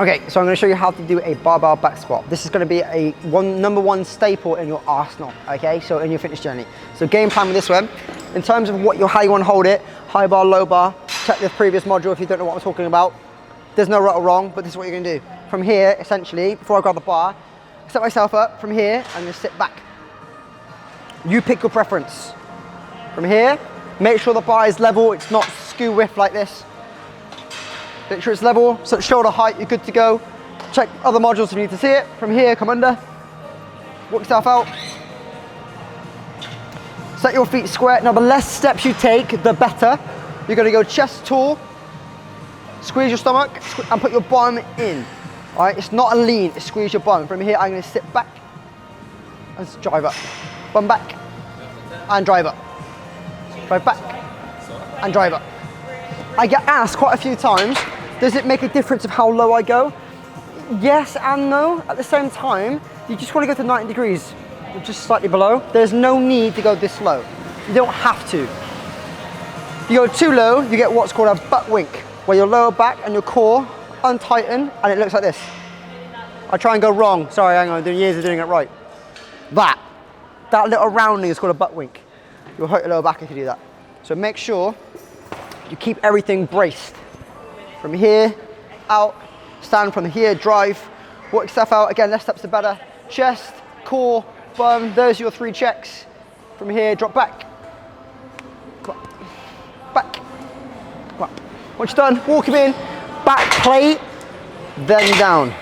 Okay, so I'm going to show you how to do a barbell back squat. This is going to be a number one staple in your arsenal, okay, so in your fitness journey. So game plan with this one, in terms of how you want to hold it, high bar, low bar, check the previous module if you don't know what I'm talking about. There's no right or wrong, but this is what you're going to do. From here, essentially, before I grab the bar, set myself up. From here, I'm going to sit back. You pick your preference. From here, make sure the bar is level, it's not skew whiff like this. Make sure it's level, so shoulder height, you're good to go. Check other modules if you need to see it. From here, come under, walk yourself out. Set your feet square. Now the less steps you take, the better. You're gonna go chest tall, squeeze your stomach, and put your bum in. All right, it's not a lean, it's squeeze your bum. From here, I'm gonna sit back and drive up. Bum back, and drive up. Drive back, and drive up. I get asked quite a few times, does it make a difference of how low I go? Yes and no. At the same time, you just want to go to 90 degrees, just slightly below. There's no need to go this low. You don't have to. If you go too low, you get what's called a butt wink, where your lower back and your core untighten, and it looks like this. I try and go wrong. Sorry, hang on, I'm doing years of doing it right. That little rounding is called a butt wink. You'll hurt your lower back if you do that. So make sure you keep everything braced. From here, out, stand from here, drive, walk yourself out. Again, less steps are better. Chest, core, bum, those are your 3 checks. From here, drop back. Back. Once you're done, walk him in, back plate, then down.